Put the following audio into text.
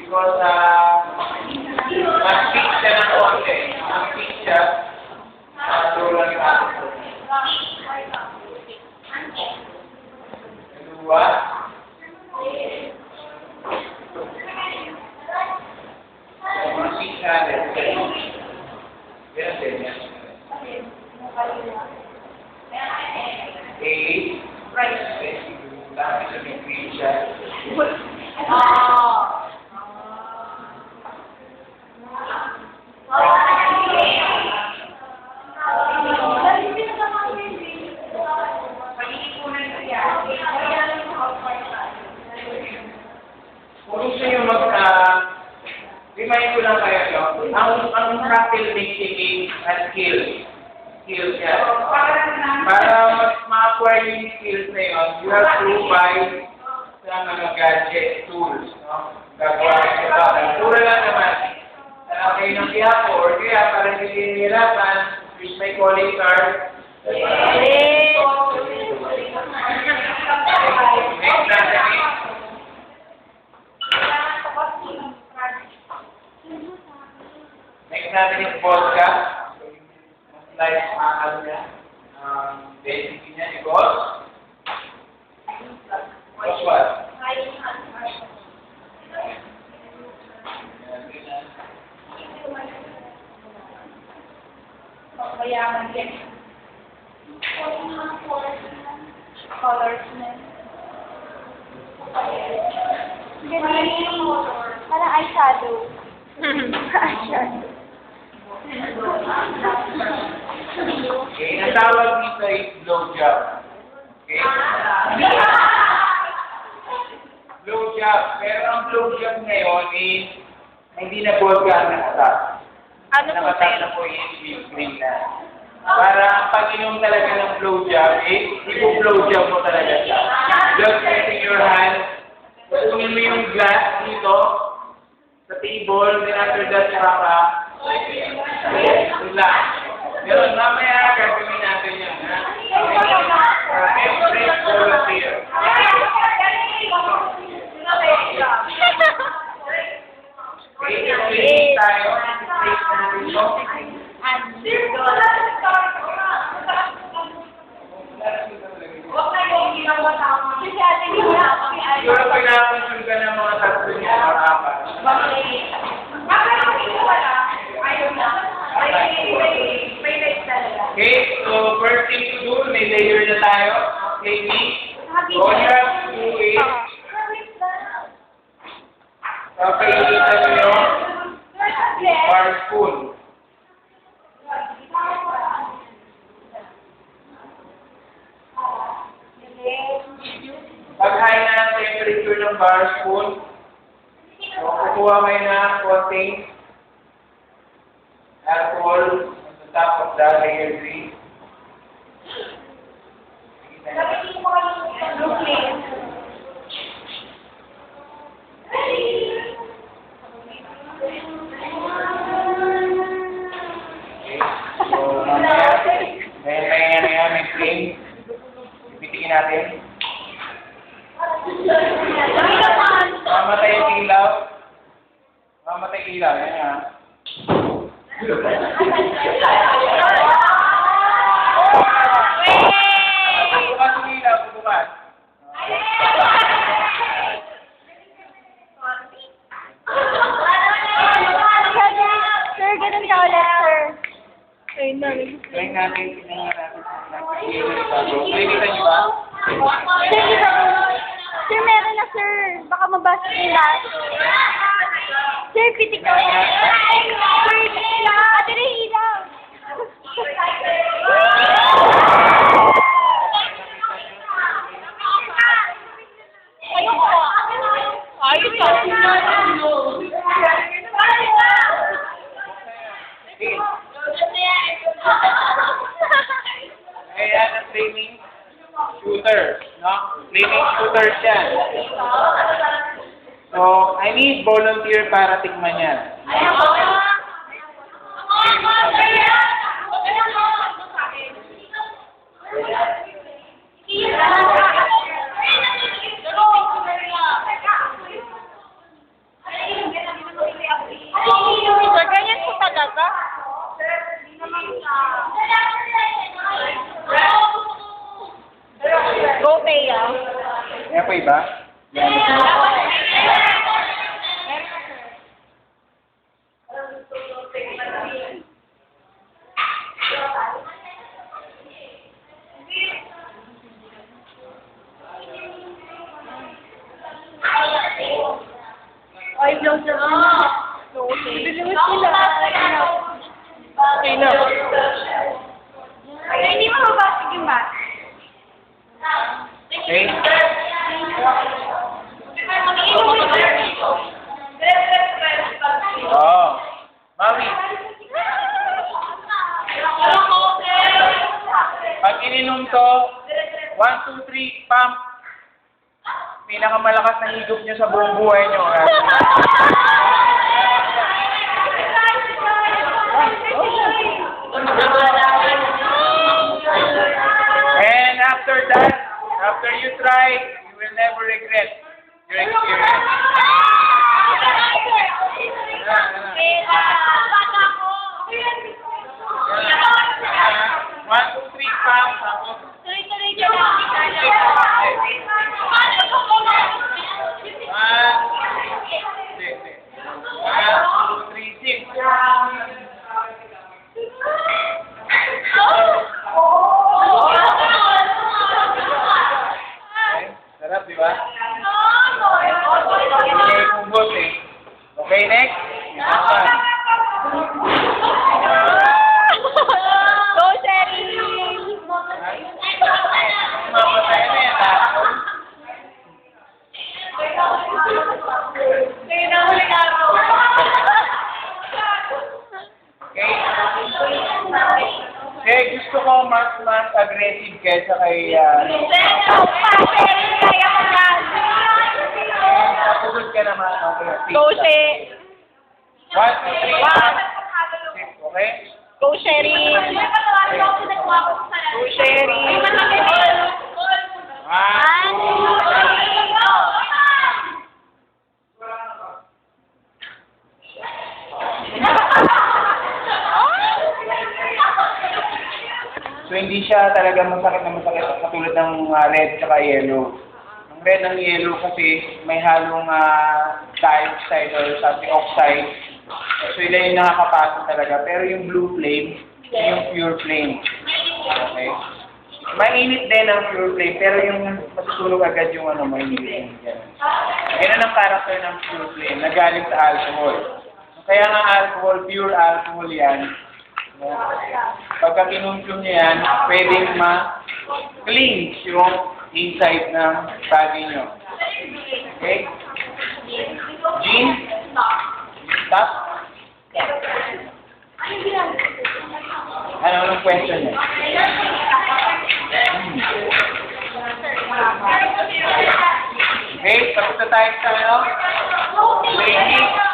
Because, mag-pick siya ng konti. Mag-pick siya. Tulad ng ato. Dua. Mag-pick siya. Ganyan din yan. Eight. Right. Dami sa mag-pick siya. Kung gusto nyo remind ko lang kayo nyo, ang practice making a skill siya. Para ma-acquire yung skills na yun, you have to buy sa mga gadget tools. No? Gagawa kayo ba? Pura lang naman. Kayo ng tiyapo or kaya para hindi nihirapan, use my calling card. Next natin yung podcast. Mas live mahal niya. Basic niya ni Boss. Boss what? Mayaman din. Colors na. Ganyan. Parang eyeshadow. Eyeshadow. Okay, ang tawag dito ay blowjob. Okay? Blowjob. Pero ang blowjob ngayon is hindi na vodka ang nakatak. Ano po, nakatak na po yung sweet cream na. Para pag inom talaga ng blowjob, ipo-blowjob mo talaga siya. Just using your hand, kunin mo yung glass dito sa table, then after that, saka relax. Yun, mamaya gagawin natin yan, ha? Express volunteer. Okay, training tayo. Training natin ito. Siguro pinapansin ka ng mga tatlo niya, mga apat. Okay, so first thing to do, may layer na tayo. Okay, all you have to do is, papalitan nyo yung bar spoon. Pag high na ang temperature ng bar spoon, so kukuha kayo na konting alcohol on the top of the layer 3. Okay, so mamaya, may cream. Ipitikin natin. Mamatay yung ilaw. Mamatay yung ilaw. Yan nga. Bukas yung ilaw. Bukas. Sir, ganun ka ulit, sir. Try natin. Tingnan natin. Nakikita niyo ba? Sir, meron na, sir. Baka mabasa yung lahat. Sir, pitik ka. Sir, ate na yung ilaw. Ayun ka. Kaya na training shooter, no? Training shooter siya. So, I need volunteer para tikman yan. Go, Thea. Yan pa iba? Ay, blows na okay. Biluwas sila. Okay na. Ay, hindi mo mabasag yung bat. Okay? Oo. Mami, pag ininom to, 1, 2, 3, pump. Pinakamalakas na higop niyo sa buong buhay niyo. And after that, after you try, you will never regret your experience. One, two, three, pump. Tapos, Tuloy-tuloy ka lang. One, two, three, six. Okay, sarap, di ba? Okay, kumbot eh. Okay, next. Go, Sherry! Mamatay na yan, ha? Okay? Okay, gusto ko mas aggressive kaysa kay... Kapagod ka naman. Okay, Go, Sherry! 1, 2, 3, 4, 5, 6, okay? Go, Sherry! Go, Sherry! So, hindi siya talaga masakit na masakit katulad ng red at yellow. Ang red ng yellow kasi may halong dioxide or something oxide. So, ila yung nakakapasok talaga. Pero yung blue flame, yung pure flame. Okay? Mainit din ang pure flame, pero yung masusunog agad yung mainit. Ganun ang character ng pure flame na galing sa alcohol. Kaya nga alcohol, pure alcohol yan. Pagka kinumplum niya yan, pwedeng ma-cleanse yung inside ng body nyo. Okay? Jean? Stop? Ano ang question niya? Okay, tapos na tayo sa ano? Training.